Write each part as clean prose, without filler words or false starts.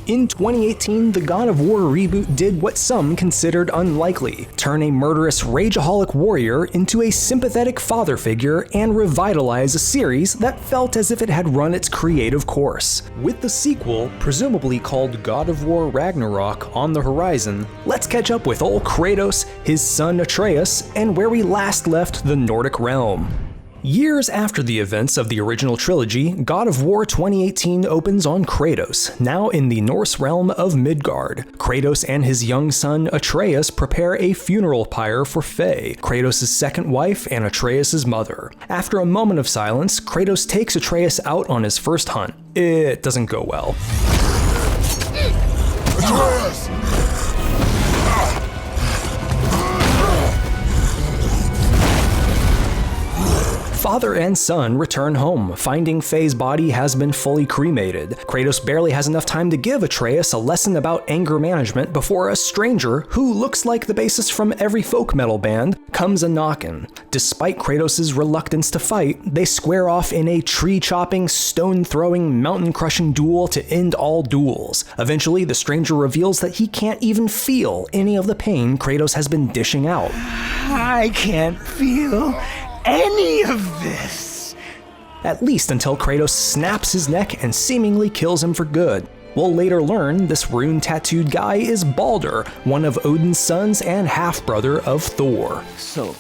In 2018, the God of War reboot did what some considered unlikely: turn a murderous rage-aholic warrior into a sympathetic father figure and revitalize a series that felt as if it had run its creative course. With the sequel, presumably called God of War Ragnarok, on the horizon, let's catch up with old Kratos, his son Atreus, and where we last left the Nordic realm. Years after the events of the original trilogy, God of War 2018 opens on Kratos, now in the Norse realm of Midgard. Kratos and his young son Atreus prepare a funeral pyre for Faye, Kratos' second wife and Atreus' mother. After a moment of silence, Kratos takes Atreus out on his first hunt. It doesn't go well. Atreus! Father and son return home, finding Faye's body has been fully cremated. Kratos barely has enough time to give Atreus a lesson about anger management before a stranger, who looks like the bassist from every folk metal band, comes a-knockin'. Despite Kratos' reluctance to fight, they square off in a tree-chopping, stone-throwing, mountain-crushing duel to end all duels. Eventually, the stranger reveals that he can't even feel any of the pain Kratos has been dishing out. I can't feel any of this. At least until Kratos snaps his neck and seemingly kills him for good. We'll later learn this rune-tattooed guy is Baldur, one of Odin's sons and half-brother of Thor. So,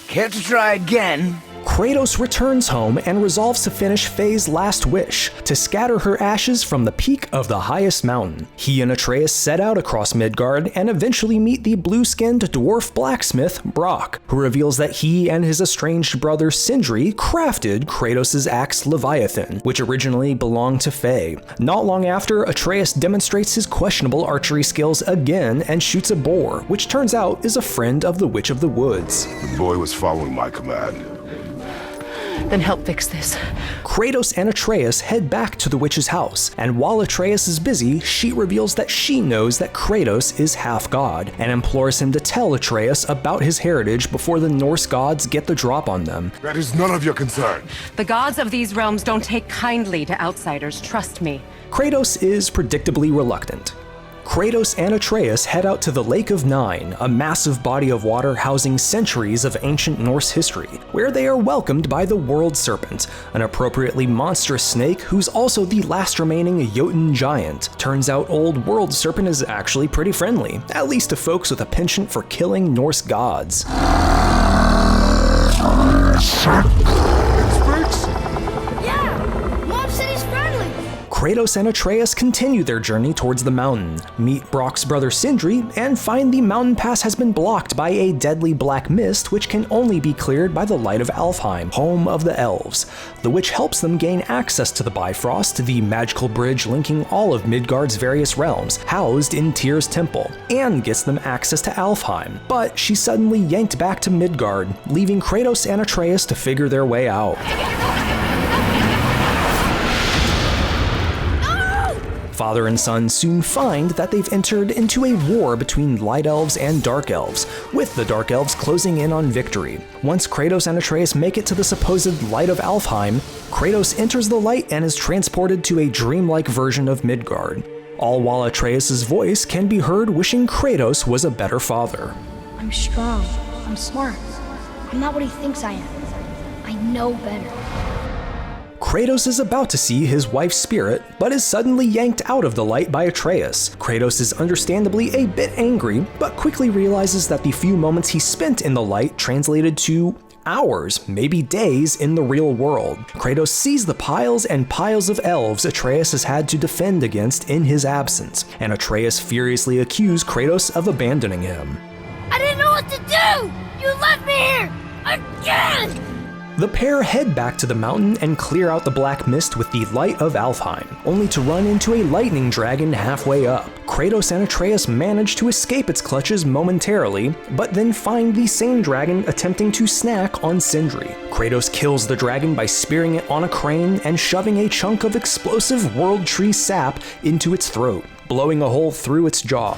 care to try again? Kratos returns home and resolves to finish Faye's last wish, to scatter her ashes from the peak of the highest mountain. He and Atreus set out across Midgard and eventually meet the blue-skinned dwarf blacksmith, Brock, who reveals that he and his estranged brother Sindri crafted Kratos' axe Leviathan, which originally belonged to Faye. Not long after, Atreus demonstrates his questionable archery skills again and shoots a boar, which turns out is a friend of the Witch of the Woods. The boy was following my command. Then help fix this. Kratos and Atreus head back to the witch's house, and while Atreus is busy, she reveals that she knows that Kratos is half god, and implores him to tell Atreus about his heritage before the Norse gods get the drop on them. That is none of your concern. The gods of these realms don't take kindly to outsiders, trust me. Kratos is predictably reluctant. Kratos and Atreus head out to the Lake of Nine, a massive body of water housing centuries of ancient Norse history, where they are welcomed by the World Serpent, an appropriately monstrous snake who's also the last remaining Yotin giant. Turns out old World Serpent is actually pretty friendly, at least to folks with a penchant for killing Norse gods. Kratos and Atreus continue their journey towards the mountain, meet Brock's brother Sindri, and find the mountain pass has been blocked by a deadly black mist which can only be cleared by the light of Alfheim, home of the Elves. The witch helps them gain access to the Bifrost, the magical bridge linking all of Midgard's various realms, housed in Tyr's temple, and gets them access to Alfheim. But she's suddenly yanked back to Midgard, leaving Kratos and Atreus to figure their way out. Father and son soon find that they've entered into a war between Light Elves and Dark Elves, with the Dark Elves closing in on victory. Once Kratos and Atreus make it to the supposed light of Alfheim, Kratos enters the light and is transported to a dreamlike version of Midgard, all while Atreus' voice can be heard wishing Kratos was a better father. I'm strong. I'm smart. I'm not what he thinks I am. I know better. Kratos is about to see his wife's spirit, but is suddenly yanked out of the light by Atreus. Kratos is understandably a bit angry, but quickly realizes that the few moments he spent in the light translated to hours, maybe days, in the real world. Kratos sees the piles and piles of elves Atreus has had to defend against in his absence, and Atreus furiously accused Kratos of abandoning him. I didn't know what to do! You left me here! Again! The pair head back to the mountain and clear out the black mist with the light of Alfheim, only to run into a lightning dragon halfway up. Kratos and Atreus manage to escape its clutches momentarily, but then find the same dragon attempting to snack on Sindri. Kratos kills the dragon by spearing it on a crane and shoving a chunk of explosive world tree sap into its throat, blowing a hole through its jaw.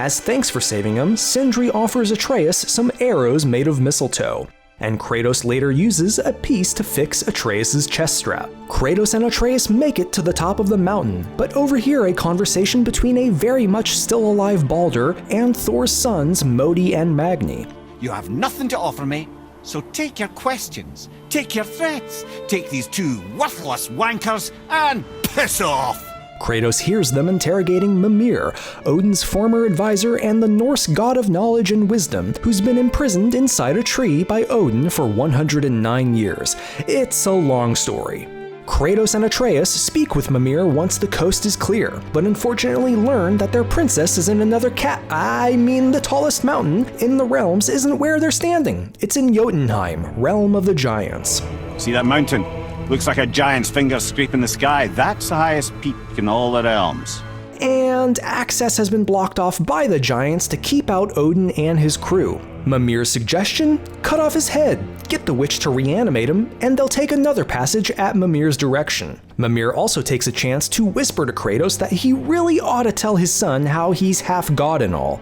As thanks for saving him, Sindri offers Atreus some arrows made of mistletoe, and Kratos later uses a piece to fix Atreus' chest strap. Kratos and Atreus make it to the top of the mountain, but overhear a conversation between a very much still alive Baldur and Thor's sons Modi and Magni. You have nothing to offer me, so take your questions, take your threats, take these two worthless wankers, and piss off! Kratos hears them interrogating Mimir, Odin's former advisor and the Norse god of knowledge and wisdom, who's been imprisoned inside a tree by Odin for 109 years. It's a long story. Kratos and Atreus speak with Mimir once the coast is clear, but unfortunately learn that their princess is in another the tallest mountain in the realms isn't where they're standing. It's in Jotunheim, realm of the giants. See that mountain? Looks like a giant's finger scraping the sky. That's the highest peak in all the realms. And access has been blocked off by the giants to keep out Odin and his crew. Mimir's suggestion? Cut off his head, get the witch to reanimate him, and they'll take another passage at Mimir's direction. Mimir also takes a chance to whisper to Kratos that he really ought to tell his son how he's half god and all.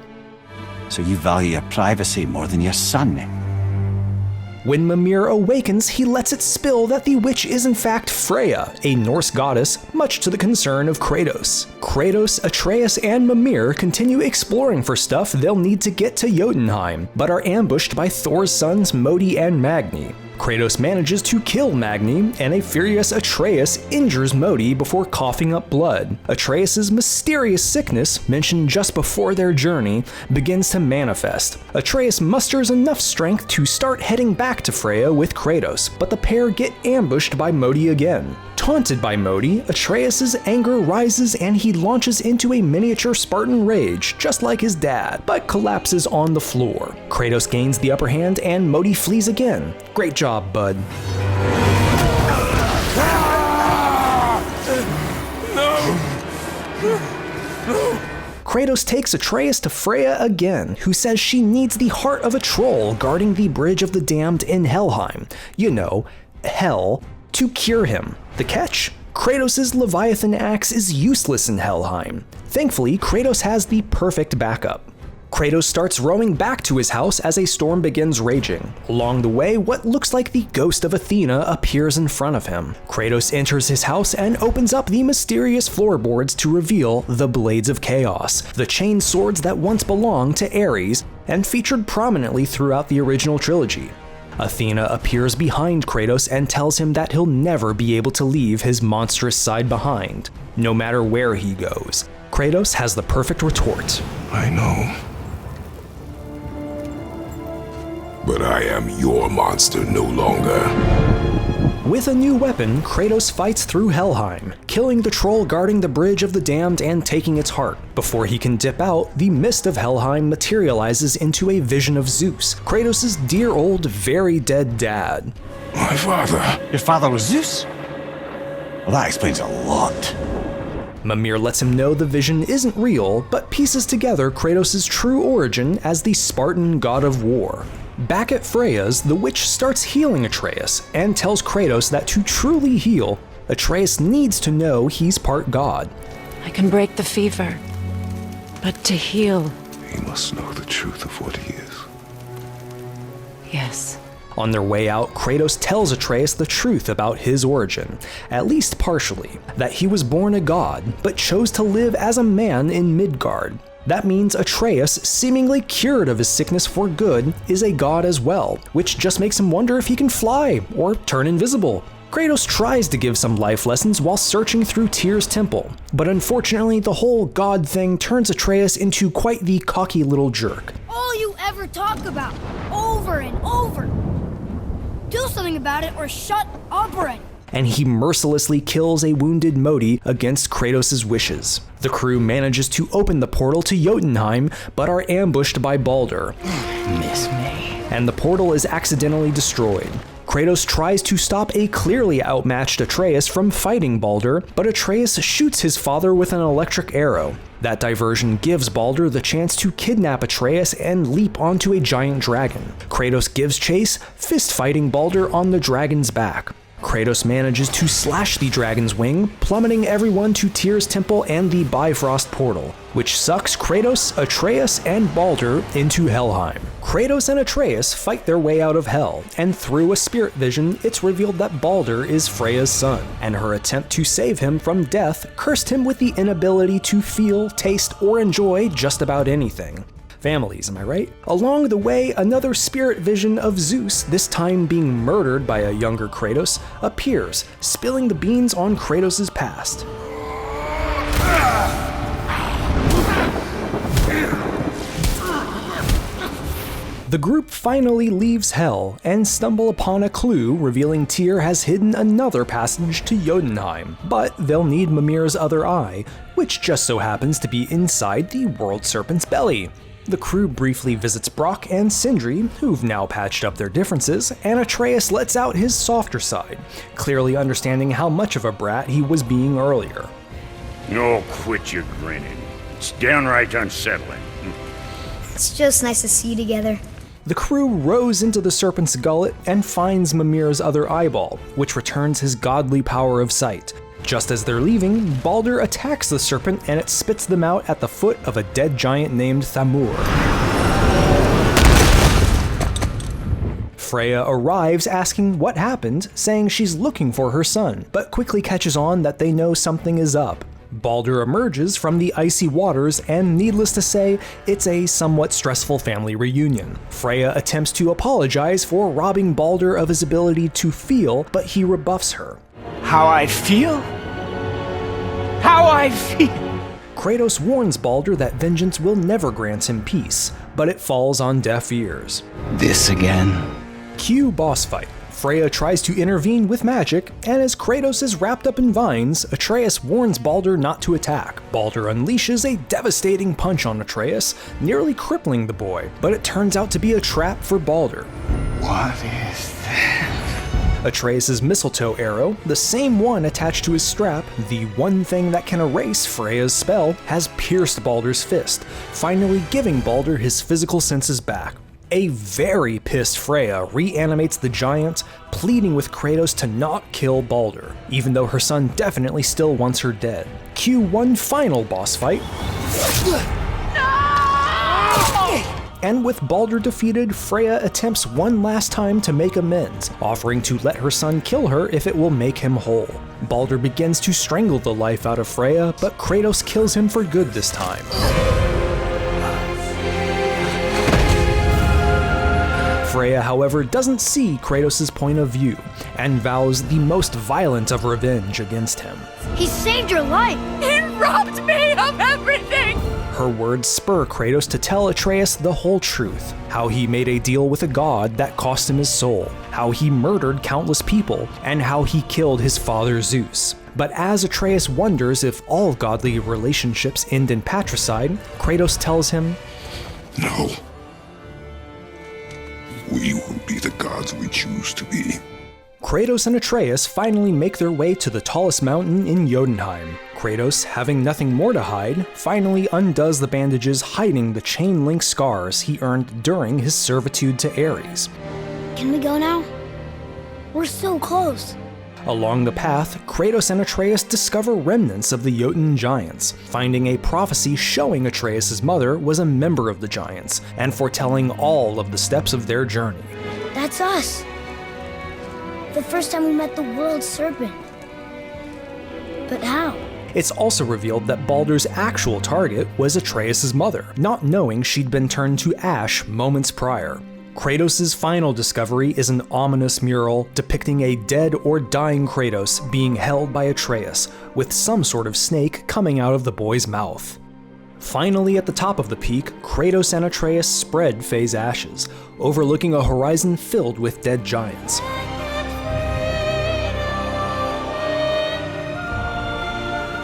So you value your privacy more than your son? When Mimir awakens, he lets it spill that the witch is in fact Freya, a Norse goddess, much to the concern of Kratos. Kratos, Atreus, and Mimir continue exploring for stuff they'll need to get to Jotunheim, but are ambushed by Thor's sons Modi and Magni. Kratos manages to kill Magni, and a furious Atreus injures Modi before coughing up blood. Atreus' mysterious sickness, mentioned just before their journey, begins to manifest. Atreus musters enough strength to start heading back to Freya with Kratos, but the pair get ambushed by Modi again. Taunted by Modi, Atreus' anger rises and he launches into a miniature Spartan rage, just like his dad, but collapses on the floor. Kratos gains the upper hand and Modi flees again. Great job, bud. Kratos takes Atreus to Freya again, who says she needs the heart of a troll guarding the Bridge of the Damned in Hellheim. You know, hell. To cure him. The catch? Kratos' Leviathan axe is useless in Hellheim. Thankfully, Kratos has the perfect backup. Kratos starts rowing back to his house as a storm begins raging. Along the way, what looks like the ghost of Athena appears in front of him. Kratos enters his house and opens up the mysterious floorboards to reveal the Blades of Chaos, the chain swords that once belonged to Ares and featured prominently throughout the original trilogy. Athena appears behind Kratos and tells him that he'll never be able to leave his monstrous side behind, no matter where he goes. Kratos has the perfect retort. I know. But I am your monster no longer. With a new weapon, Kratos fights through Hellheim, killing the troll guarding the Bridge of the Damned and taking its heart. Before he can dip out, the mist of Hellheim materializes into a vision of Zeus, Kratos' dear old, very dead dad. My father. Your father was Zeus? Well, that explains a lot. Mimir lets him know the vision isn't real, but pieces together Kratos' true origin as the Spartan god of war. Back at Freya's, the witch starts healing Atreus and tells Kratos that to truly heal, Atreus needs to know he's part god. I can break the fever, but to heal, He must know the truth of what he is. yes. On their way out, Kratos tells Atreus the truth about his origin, at least partially, that he was born a god, but chose to live as a man in Midgard. That means Atreus, seemingly cured of his sickness for good, is a god as well, which just makes him wonder if he can fly or turn invisible. Kratos tries to give some life lessons while searching through Tyr's temple, but unfortunately the whole god thing turns Atreus into quite the cocky little jerk. All you ever talk about, over and over. Do something about it or shut up already. And he mercilessly kills a wounded Modi against Kratos' wishes. The crew manages to open the portal to Jotunheim, but are ambushed by Baldur. Miss me. And the portal is accidentally destroyed. Kratos tries to stop a clearly outmatched Atreus from fighting Baldur, but Atreus shoots his father with an electric arrow. That diversion gives Baldur the chance to kidnap Atreus and leap onto a giant dragon. Kratos gives chase, fist-fighting Baldur on the dragon's back. Kratos manages to slash the dragon's wing, plummeting everyone to Tyr's temple and the Bifrost portal, which sucks Kratos, Atreus, and Baldur into Hellheim. Kratos and Atreus fight their way out of Hell, and through a spirit vision, it's revealed that Baldur is Freya'S son, and her attempt to save him from death cursed him with the inability to feel, taste, or enjoy just about anything. Families, am I right? Along the way, another spirit vision of Zeus, this time being murdered by a younger Kratos, appears, spilling the beans on Kratos' past. The group finally leaves Hell and stumble upon a clue revealing Tyr has hidden another passage to Jotunheim, but they'll need Mimir's other eye, which just so happens to be inside the World Serpent's belly. The crew briefly visits Brock and Sindri, who've now patched up their differences, and Atreus lets out his softer side, clearly understanding how much of a brat he was being earlier. No, quit your grinning. It's downright unsettling. It's just nice to see you together. The crew rows into the serpent's gullet and finds Mimir's other eyeball, which returns his godly power of sight. Just as they're leaving, Baldur attacks the serpent and it spits them out at the foot of a dead giant named Thamur. Freya arrives asking what happened, saying she's looking for her son, but quickly catches on that they know something is up. Baldur emerges from the icy waters, and needless to say, it's a somewhat stressful family reunion. Freya attempts to apologize for robbing Baldur of his ability to feel, but he rebuffs her. How I feel? How I feel! Kratos warns Baldur that vengeance will never grant him peace, but it falls on deaf ears. This again? Cue boss fight. Freya tries to intervene with magic, and as Kratos is wrapped up in vines, Atreus warns Baldur not to attack. Baldur unleashes a devastating punch on Atreus, nearly crippling the boy, but it turns out to be a trap for Baldur. What is that? Atreus' mistletoe arrow, the same one attached to his strap, the one thing that can erase Freya's spell, has pierced Baldur's fist, finally giving Baldur his physical senses back. A very pissed Freya reanimates the giant, pleading with Kratos to not kill Baldur, even though her son definitely still wants her dead. Cue one final boss fight. And with Baldur defeated, Freya attempts one last time to make amends, offering to let her son kill her if it will make him whole. Baldur begins to strangle the life out of Freya, but Kratos kills him for good this time. Freya, however, doesn't see Kratos' point of view, and vows the most violent of revenge against him. He saved your life! He robbed me of everything! Her words spur Kratos to tell Atreus the whole truth, how he made a deal with a god that cost him his soul, how he murdered countless people, and how he killed his father Zeus. But as Atreus wonders if all godly relationships end in patricide, Kratos tells him, No. We will be the gods we choose to be. Kratos and Atreus finally make their way to the tallest mountain in Jotunheim. Kratos, having nothing more to hide, finally undoes the bandages hiding the chain-link scars he earned during his servitude to Ares. Can we go now? We're so close. Along the path, Kratos and Atreus discover remnants of the Yotin giants, finding a prophecy showing Atreus' mother was a member of the giants, and foretelling all of the steps of their journey. That's us. The first time we met the world serpent. But how? It's also revealed that Baldur's actual target was Atreus' mother, not knowing she'd been turned to ash moments prior. Kratos' final discovery is an ominous mural depicting a dead or dying Kratos being held by Atreus, with some sort of snake coming out of the boy's mouth. Finally, at the top of the peak, Kratos and Atreus spread Faye's ashes, overlooking a horizon filled with dead giants.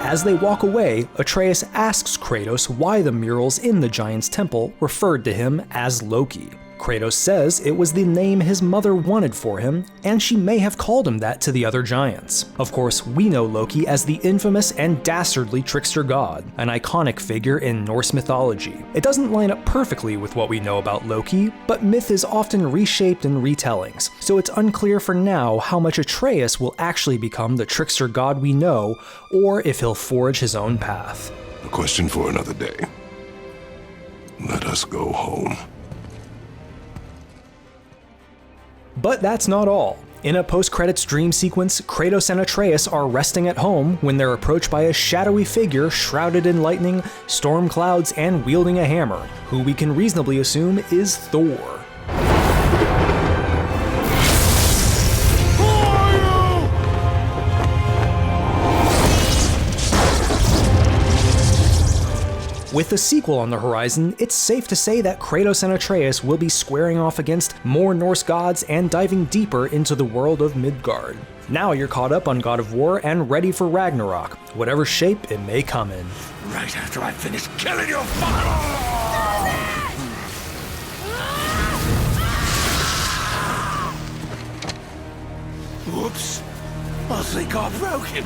As they walk away, Atreus asks Kratos why the murals in the giant's temple referred to him as Loki. Kratos says it was the name his mother wanted for him, and she may have called him that to the other giants. Of course, we know Loki as the infamous and dastardly trickster god, an iconic figure in Norse mythology. It doesn't line up perfectly with what we know about Loki, but myth is often reshaped in retellings, so it's unclear for now how much Atreus will actually become the trickster god we know, or if he'll forge his own path. A question for another day. Let us go home. But that's not all. In a post-credits dream sequence, Kratos and Atreus are resting at home when they're approached by a shadowy figure shrouded in lightning, storm clouds, and wielding a hammer, who we can reasonably assume is Thor. With the sequel on the horizon, it's safe to say that Kratos and Atreus will be squaring off against more Norse gods and diving deeper into the world of Midgard. Now you're caught up on God of War and ready for Ragnarok, whatever shape it may come in. Right after I finish killing your father! Whoops. I think I broke him.